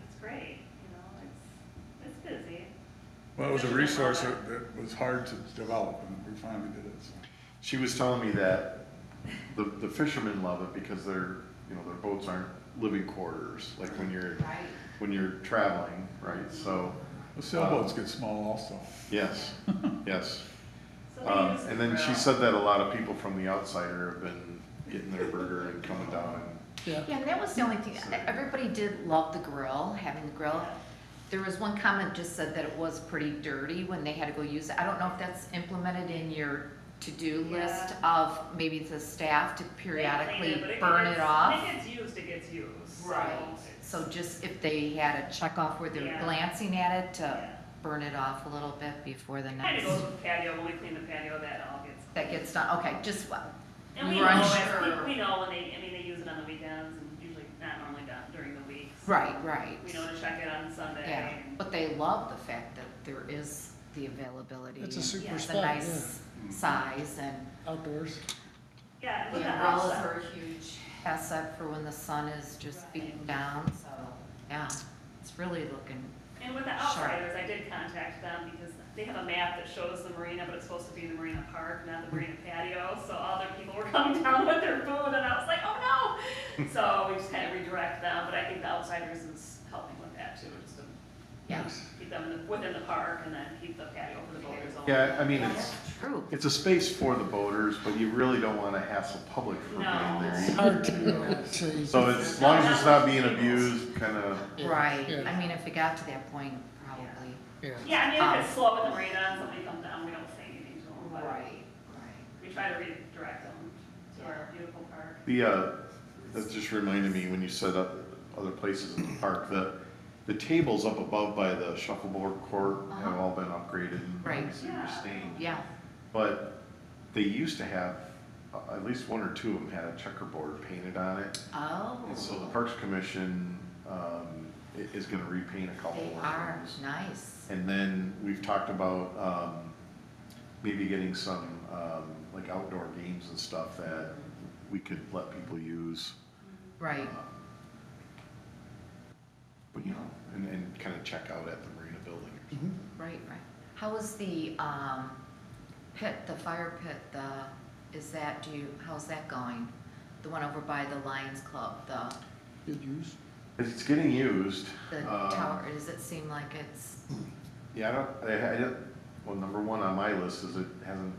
it's great, you know, it's busy.
Well, it was a resource that was hard to develop, and we finally did it, so.
She was telling me that the fishermen love it because their boats aren't living quarters, like when you're traveling, right? So,
The sailboats get small also.
yes, yes.
So they use the
And then she
grill.
said that a lot of people from the outsider have been getting their burger and coming down and
Yeah.
Yeah, and that was the only thing, everybody did love the grill, having the grill. There was one comment just said that it was pretty dirty when they had to go use it. I don't know if that's implemented in your to-do list of maybe the staff to
They clean
periodically
it, but if
burn
gets-
it off.
When it gets used, it gets used. So
Right,
it's-
so just if they had to check off where they're
Yeah.
glancing at it, to
Yeah.
burn it off a little bit before the
Kind
next.
of goes with the patio, when we clean the patio, that all gets.
That gets done, okay, just,
And
we
we
were
know,
unsure.
we know when they use it on the weekends and usually not normally done during the week. So
Right, right.
We know to check it on Sunday.
Yeah,
and-
but they love the fact that there is the availability.
It's a
and
super
it's
spot,
a nice size, and
Outdoors.
Yeah, and
the
with the
umbrellas
outside.
are a huge asset for when the sun is just beating down, so, yeah, it's really looking,
And with the outsiders, I did contact them because they have a map that shows the marina, but it's supposed to be the marina park, not the marina patio. So all their people were coming down with their food and I was like, oh no! So we just kind of redirect them, but I think the outsiders is helping with that too, just to
yeah.
keep them within the park and then keep the patio for the boaters only.
yeah, I mean,
Yeah,
it's
that's true.
a space for the boaters, but you really don't want to hassle public for
No.
being there
It's
either.
hard to say.
So it's, as long as it's not being abused, kind of,
Right,
Yeah.
I mean, if it got to that point, probably.
Yeah.
Yeah, I mean, if it's slow at the marina and somebody comes down, we don't say anything to them, but
Right.
we try to redirect them to our beautiful park.
that just reminded me when you said other places in the park, the tables up above by the shuffleboard court have
Uh-huh.
all been upgraded and
Right.
obviously pristine.
Yeah,
But they used to have, at least one or two of them had a checkerboard painted on it.
oh,
And so the Parks Commission, is gonna repaint a couple
they
of
are,
those.
nice.
And then we've talked about, maybe getting some, like outdoor games and stuff that we could let people use.
Right,
But, and kind of check out at the Marina Building or something.
right, right. How is the, pit, the fire pit, how's that going? The one over by the Lions Club,
Good use.
It's getting used.
The tower, does it seem like it's,
Yeah, I don't, well, number one on my list is it hasn't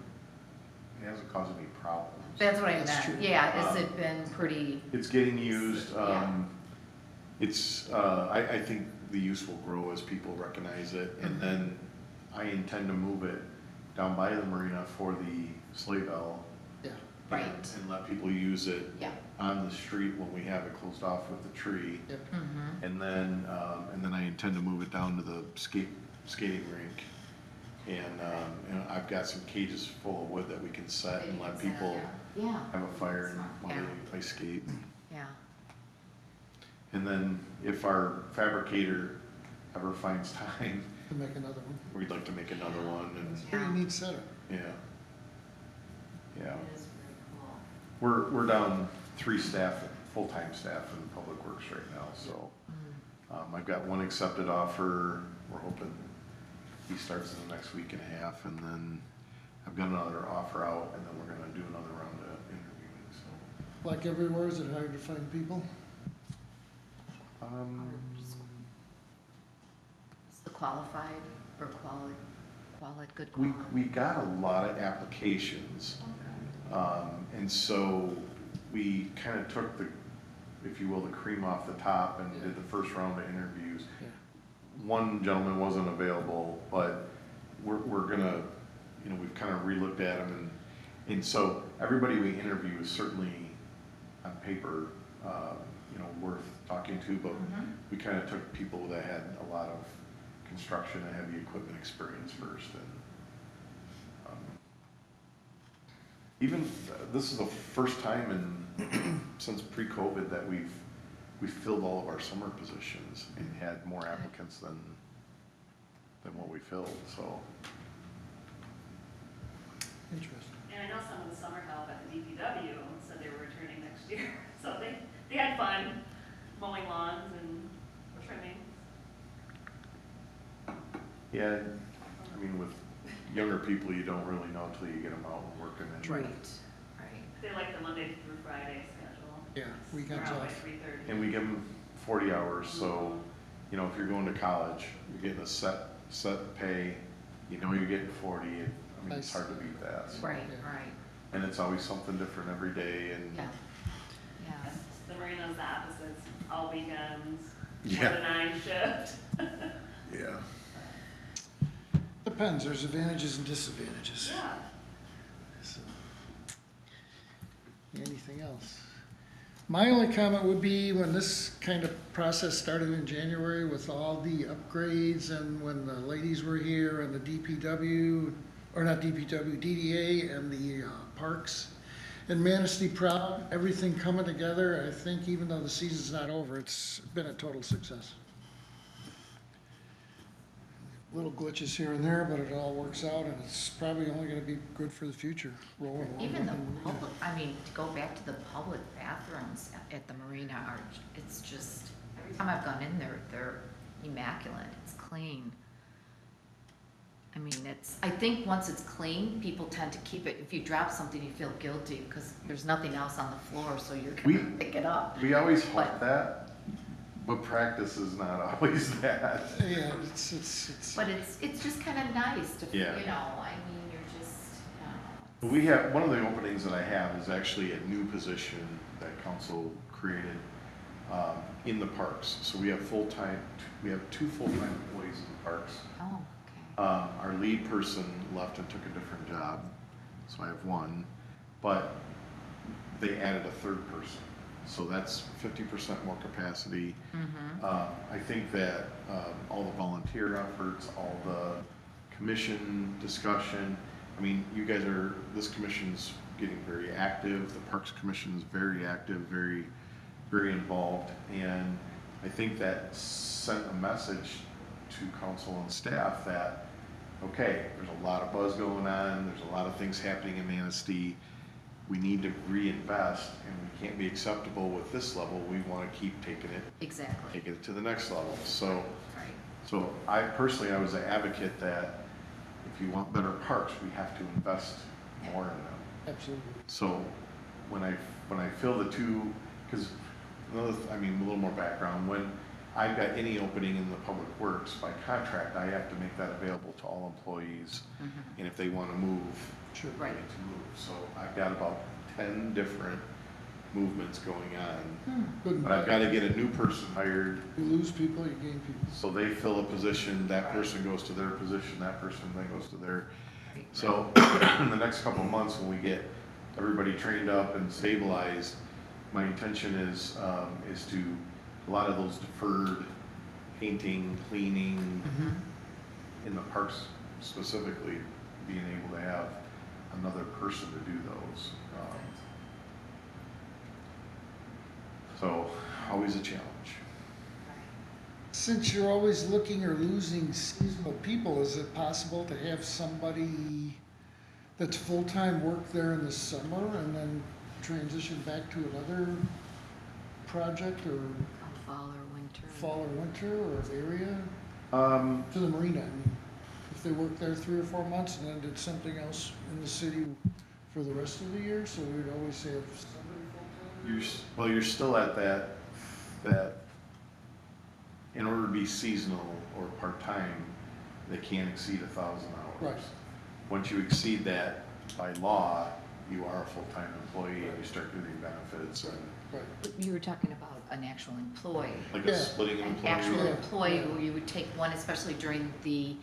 caused any problems.
that's what I
That's
meant.
true.
Yeah, has it been pretty,
It's getting used,
Yeah.
I think the use will grow as people recognize it, and then I intend to move it down by the marina for the sleigh bell.
Yeah,
Right.
And let people use it
yeah.
on the street when we have it closed off with the tree.
yep.
Mm-hmm.
And then I intend to move it down to the skating rink. And I've got some cages full of wood that we can set and let people
Yeah,
have a fire and while
Yeah.
they play skate.
yeah.
And then if our fabricator ever finds time,
To make another one.
we'd like to make another one and,
Pretty neat setup.
yeah. Yeah.
It is very cool.
We're down 3 staff, full-time staff in Public Works right now, so. I've got one accepted offer, we're hoping he starts in the next week and a half, and then I've got another offer out, and then we're gonna do another round of interviewing, so.
Like everywhere, is it hard to find people?
Is the qualified or good
We
quality?
got a lot of applications, and so we kind of took the, if you will, the cream off the top and did the first round of interviews.
Yeah.
One gentleman wasn't available, but we're gonna, you know, we've kind of relooked at him, and so everybody we interview is certainly on paper, you know, worth talking to, but we kind of took people that had a lot of construction and heavy equipment experience first, and even this is the first time in since pre-COVID that we've filled all of our summer positions and had more applicants than what we filled, so.
Interesting.
And I know some of the summer help at the DPW said they were returning next year, so they had fun mowing lawns and trimming.
Yeah, I mean, with younger people, you don't really know until you get them out and working. And
Right, right.
They like the Monday through Friday schedule.
Yeah, weekends
Around
off.
like 3:30.
And we give them 40 hours, so, you know, if you're going to college, you're getting a set pay, you know you're getting 40, I mean, it's
Nice.
hard to beat that. so.
Right,
Yeah.
right.
And it's always something different every day, and
Yeah, yeah.
The marina's the opposites, all weekends,
Yeah.
the 9 shift.
yeah.
Depends, there's advantages and disadvantages.
Yeah.
So, anything else? My only comment would be when this kind of process started in January with all the upgrades and when the ladies were here and the DPW, or not DPW, DDA and the parks and Manistee Proud, everything coming together, I think even though the season's not over, it's been a total success. Little glitches here and there, but it all works out and it's probably only gonna be good for the future, rolling along.
Even the public, I mean, to go back to the public bathrooms at the marina are, it's just, every time I've gone in there, they're immaculate, it's clean. I mean, I think once it's clean, people tend to keep it, if you drop something, you feel guilty, because there's nothing else on the floor, so you're gonna pick it up.
We always hope
But-
that, but practice is not always that.
Yeah, it's.
But it's just kind of nice to, you know,
Yeah.
I mean, you're just,
We have, one of the openings that I have is actually a new position that council created in the parks. So we have we have 2 full-time employees in the parks.
oh, okay.
Our lead person left and took a different job, so I have 1. But they added a 3rd person, so that's 50% more capacity. I think that all the volunteer efforts, all the commission discussion, I mean, you guys are, this commission's getting very active, the Parks Commission is very active, very, very involved, and I think that sent a message to council and staff that, okay, there's a lot of buzz going on, there's a lot of things happening in Manistee, we need to reinvest, and we can't be acceptable with this level, we want to keep taking
Exactly,
it to the next level, so.
right.
So I personally, I was an advocate that if you want better parks, we have to invest more in them.
Absolutely.
So when I fill the 2, because I mean, a little more background, when I've got any opening in the public works, by contract, I have to make that available to all employees. And if they wanna move,
Sure.
they need to move. So I've got about 10 different movements going on.
Good.
But I've gotta get a new person hired,
You lose people, you gain people.
so they fill a position, that person goes to their position, that person then goes to their. So in the next couple of months, when we get everybody trained up and stabilized, my intention is to, a lot of those deferred painting, cleaning, in the parks specifically, being able to have another person to do those. So, always a challenge.
Since you're always looking or losing seasonal people, is it possible to have somebody that's full-time work there in the summer and then transition back to another project or
Fall or winter.
fall or winter or area?
Um,
To the marina, I mean, if they worked there 3 or 4 months and then did something else in the city for the rest of the year, so we'd always have somebody full-time?
you're still at that, in order to be seasonal or part-time, they can't exceed 1,000 hours.
Right.
Once you exceed that by law, you are a full-time employee and you start getting benefits and
Right,
You were talking about an actual employee.
like
Yeah.
a splitting
An
employee.
actual
Yeah.
employee where you would take one, especially during the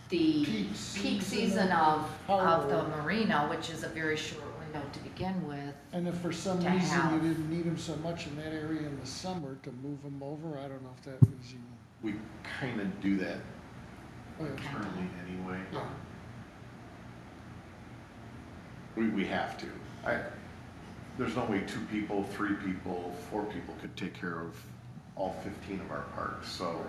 Peak
peak
season
season
of
of the
harbor.
marina, which is a very short window to begin with.
and if for some
To
reason you
have.
didn't need them so much in that area in the summer to move them over, I don't know if that was even,
We kind of do that
oh, yeah.
currently anyway.
Yeah.
We have to. There's no way 2 people, 3 people, 4 people could take care of all 15 of our parks. So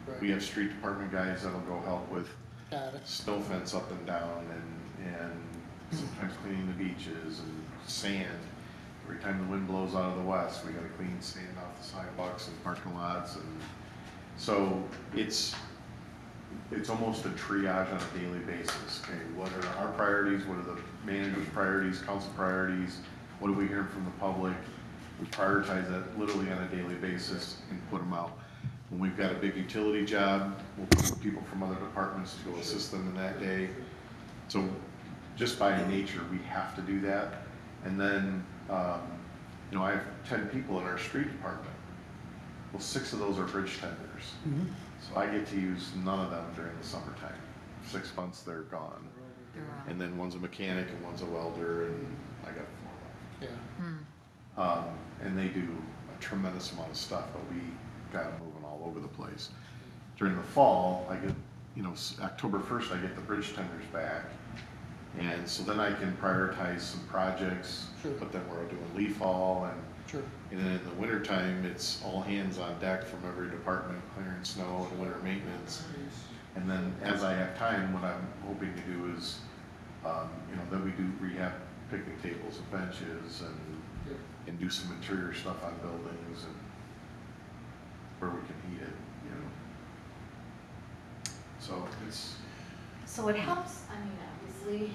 Right.
we have street department guys that'll go help with
Got it.
snow fence up and down and sometimes cleaning the beaches and sand. Every time the wind blows out of the west, we gotta clean sand off the sidewalks and parking lots. And so it's almost a triage on a daily basis. Okay, what are our priorities? What are the manager's priorities, council priorities? What are we hearing from the public? We prioritize that literally on a daily basis and put them out. When we've got a big utility job, we'll put people from other departments to go assist them in that day. So just by nature, we have to do that. And then, I have 10 people in our street department. Well, 6 of those are bridge tenders. So I get to use none of them during the summertime. 6 months, they're gone.
They're,
And then one's a mechanic and one's a welder, and I got 4 left.
Yeah,
And they do a tremendous amount of stuff, but we got them moving all over the place. During the fall, I get, October 1st, I get the bridge tenders back. And so then I can prioritize some projects,
Sure.
but then we're doing leaf fall
sure.
and then in the wintertime, it's all hands on deck from every department, clearing snow and winter maintenance. And then as I have time, what I'm hoping to do is, then we do rehab picnic tables and benches and do some interior stuff on buildings and where we can heat it, So
So it helps, I mean, obviously,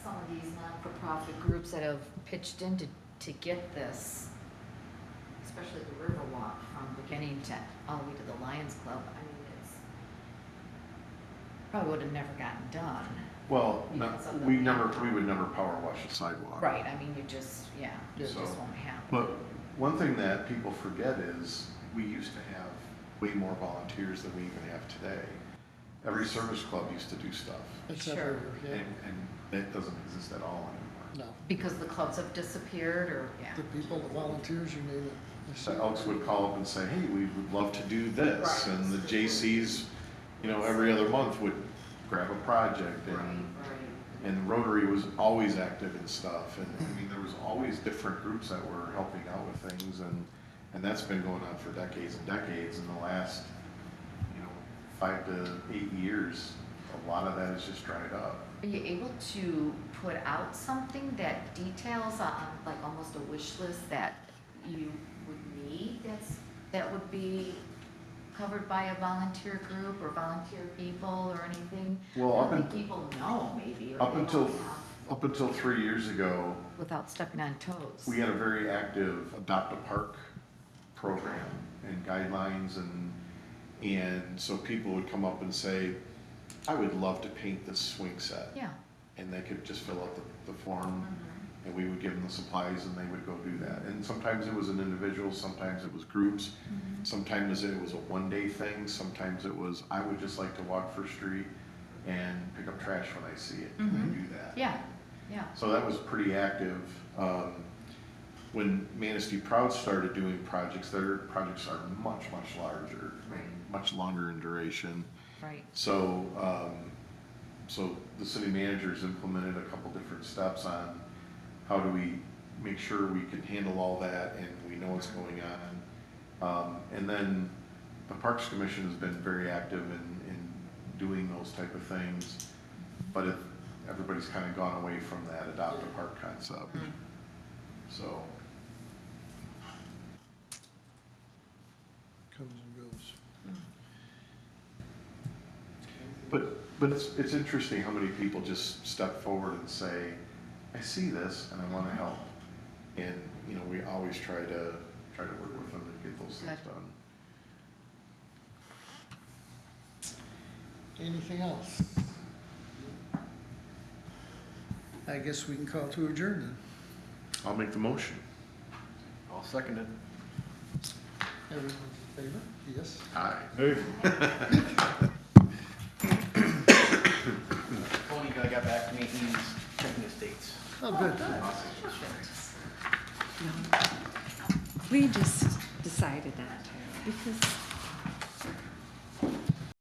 some of these not-for-profit groups that have pitched in to get this, especially the Riverwalk from beginning to all the way to the Lions Club, I mean, it's probably would have never gotten done.
well,
You
no,
know, something
we
like
would never power wash a sidewalk.
Right, I mean, it just
So-
won't happen.
But one thing that people forget is we used to have way more volunteers than we even have today. Every service club used to do stuff,
It's
Sure.
everywhere, yeah.
and that doesn't exist at all anymore.
No,
Because the clubs have disappeared, or,
the people, the volunteers, you name it.
The Elks would call up and say, hey, we would love to do this,
Right.
and the JCs, every other month would grab a project, and Rotary was always active in stuff, and I mean, there was always different groups that were helping out with things, and that's been going on for decades and decades. In the last, 5 to 8 years, a lot of that has just dried up.
Are you able to put out something that details on, like, almost a wish list that you would need that would be covered by a volunteer group or volunteer people or anything?
Well,
I don't think people know, maybe, or
Up
they
until,
don't have,
up until 3 years ago,
without stepping on toes.
we had a very active Adopt a Park program and guidelines and so people would come up and say, I would love to paint this swing set.
Yeah.
And they could just fill out the form and we would give them the supplies and they would go do that. And sometimes it was an individual, sometimes it was groups, sometimes it was a one-day thing, sometimes it was, I would just like to walk First Street and pick up trash when I see it. Can I do that?
Yeah, yeah.
So that was pretty active. When Manistee Proud started doing projects, their projects are much, much larger,
Right.
much longer in duration.
Right.
So, so the city managers implemented a couple different steps on how do we make sure we can handle all that and we know what's going on. And then the Parks Commission has been very active in doing those type of things, but everybody's kind of gone away from that adopt a park concept. So,
Comes and goes.
but it's interesting how many people just step forward and say, I see this and I want to help. And, you know, we always try to work with them to get those things
Good.
done.
Anything else? I guess we can call to adjourn then.
I'll make the motion.
I'll second it.
Everyone in favor? Yes.
Aye.
Hey,
Tony got back to me, he's checking his dates.
Oh, good.
No. We just decided not to because